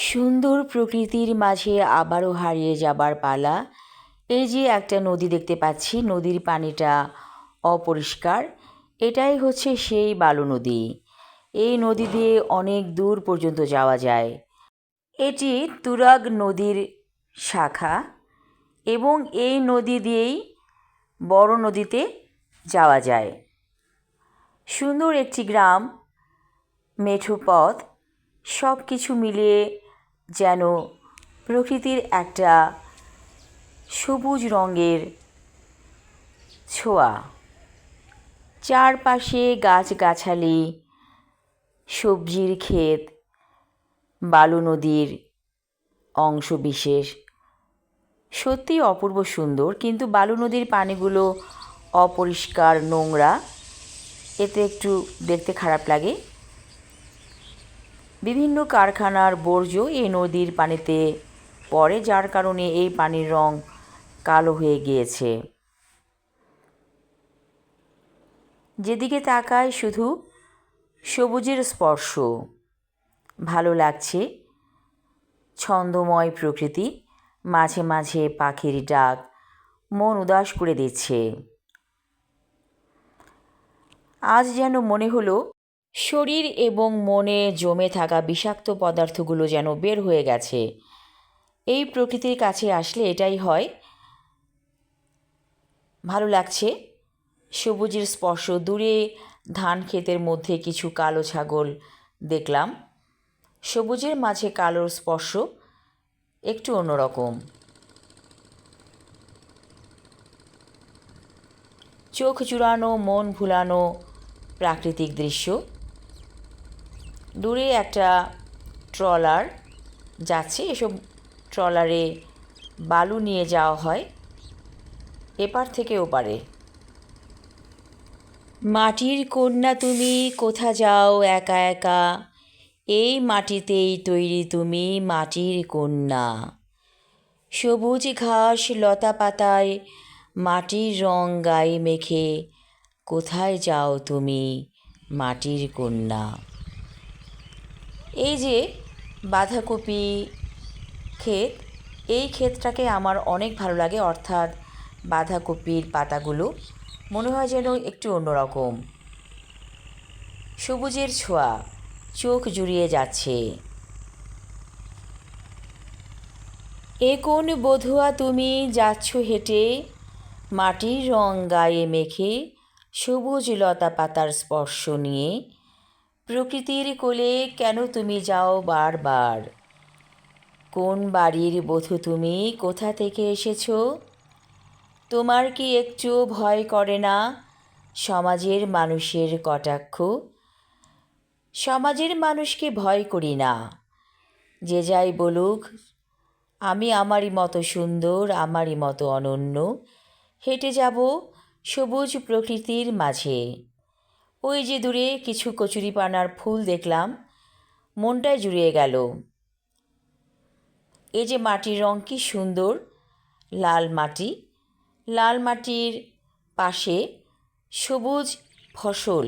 সুন্দর প্রকৃতির মাঝে আবারও হারিয়ে যাবার পালা। এই যে একটা নদী দেখতে পাচ্ছি, নদীর পানিটা অপরিষ্কার। এটাই হচ্ছে সেই বালু নদী। এই নদী দিয়ে অনেক দূর পর্যন্ত যাওয়া যায়। এটি তুরাগ নদীর শাখা এবং এই নদী দিয়েই বড় নদীতে যাওয়া যায়। সুন্দর একটি গ্রাম, মেঠো পথ, সব কিছু মিলিয়ে যেন প্রকৃতির একটা সবুজ রঙের ছোঁয়া। চারপাশে গাছগাছালি, সবজির ক্ষেত, বালু নদীর অংশবিশেষ। সত্যি অপূর্ব সুন্দর, কিন্তু বালু নদীর পানিগুলো অপরিষ্কার, নোংরা, এতে একটু দেখতে খারাপ লাগে। বিভিন্ন কারখানার বর্জ্য এই নদীর পানিতে পড়ে, যার কারণে এই পানির রং কালো হয়ে গিয়েছে। যেদিকে তাকায় শুধু সবুজের স্পর্শ। ভালো লাগছে। ছন্দময় প্রকৃতি, মাঝে মাঝে পাখির ডাক মন উদাস করে দিচ্ছে। আজ যেন মনে হলো শরীর এবং মনে জমে থাকা বিষাক্ত পদার্থগুলো যেন বের হয়ে গেছে। এই প্রকৃতির কাছে আসলে এটাই হয়। ভালো লাগছে। সবুজের স্পর্শ। দূরে ধান ক্ষেতের মধ্যে কিছু কালো ছাগল দেখলাম। সবুজের মাঝে কালোর স্পর্শ একটু অন্যরকম। চোখ জুড়ানো, মন ভুলানো প্রাকৃতিক দৃশ্য। দূরে একটা ট্রলার যাচ্ছে। এসব ট্রলারে বালু নিয়ে যাওয়া হয় এপার থেকে ওপারে। মাটির কন্যা তুমি কোথা যাও একা একা, এই মাটিতেই তৈরি তুমি মাটির কন্যা। সবুজ ঘাস লতা পাতায় মাটির রং গায়ে মেখে কোথায় যাও তুমি মাটির কন্যা। এই যে বাঁধাকপি ক্ষেত, এই ক্ষেতটাকে আমার অনেক ভালো লাগে। অর্থাৎ বাঁধাকপির পাতাগুলো মনে হয় যেন একটু অন্যরকম। সবুজের ছোঁয়া চোখ জুড়িয়ে যাচ্ছে। এ কোন বধূয়া তুমি যাচ্ছ হেঁটে, মাটির রং গায়ে মেখে, সবুজ লতা পাতার স্পর্শ নিয়ে। প্রকৃতির কোলে কেন তুমি যাও বারবার, কোন বাড়ির বধূ তুমি, কোথা থেকে এসেছো? তোমার কি একটু ভয় করে না সমাজের মানুষের কটাক্ষ? সমাজের মানুষকে ভয় করি না, যে যাই বলুক। আমি আমারই মতো সুন্দর, আমারই মতো অনন্য, হেঁটে যাব সবুজ প্রকৃতির মাঝে। ওই যে দূরে কিছু কচুরিপানার ফুল দেখলাম, মনটাই জুড়িয়ে গেল। এই যে মাটির রং কি সুন্দর, লাল মাটি। লাল মাটির পাশে সবুজ ফসল,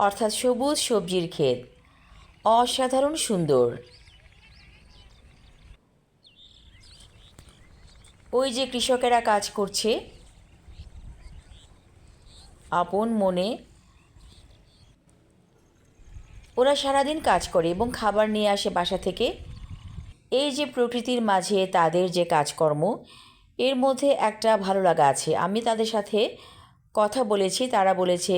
অর্থাৎ সবুজ সবজির ক্ষেত, অসাধারণ সুন্দর। ওই যে কৃষকেরা কাজ করছে আপন মনে। ওরা সারাদিন কাজ করে এবং খাবার নিয়ে আসে বাসা থেকে। এই যে প্রকৃতির মাঝে তাদের যে কাজকর্ম, এর মধ্যে একটা ভালো লাগা আছে। আমি তাদের সাথে কথা বলেছি, তারা বলেছে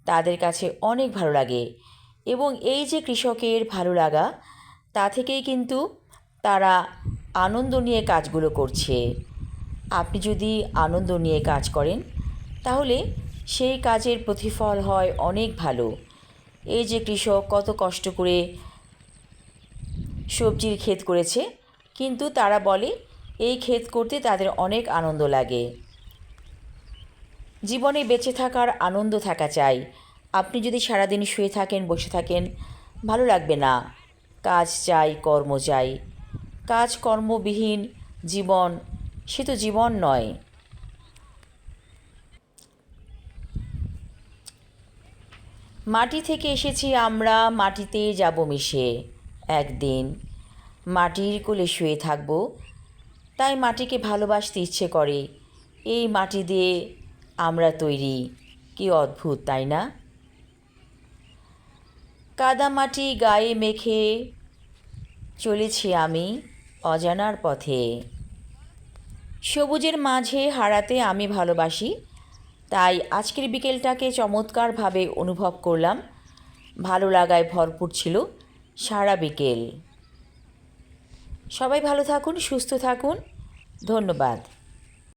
তাদের কাছে অনেক ভালো লাগে। এবং এই যে কৃষকের ভালো লাগা, তা থেকেই কিন্তু তারা আনন্দ নিয়ে কাজগুলো করছে। আপনি যদি আনন্দ নিয়ে কাজ করেন, তাহলে সেই কাজের প্রতিফল হয় অনেক ভালো। এই যে কৃষক কত কষ্ট করে সবজির ক্ষেত করেছে, কিন্তু তারা বলে এই ক্ষেত করতে তাদের অনেক আনন্দ লাগে। জীবনে বেঁচে থাকার আনন্দ থাকা চাই। আপনি যদি সারাদিন শুয়ে থাকেন, বসে থাকেন, ভালো লাগবে না। কাজ চাই, কর্ম চাই। কাজকর্মবিহীন জীবন, সে তো জীবন নয়। মাটি থেকে এসেছি আমরা, মাটিতেই যাব মিশে একদিন। মাটির কোলে শুয়ে থাকবো, তাই মাটিকে ভালোবাসতে ইচ্ছে করে। এই মাটি দিয়ে আমরা তৈরি। কি অদ্ভুত, তাই না? কাদা মাটি গায়ে মেখে চলেছি আমি অজানার পথে। সবুজের মাঝে হারাতে আমি ভালোবাসি, তাই আজকের বিকেলটাকে চমৎকারভাবে অনুভব করলাম। ভালো লাগায় ভরপুর ছিল সারা বিকেল। সবাই ভালো থাকুন, সুস্থ থাকুন। ধন্যবাদ।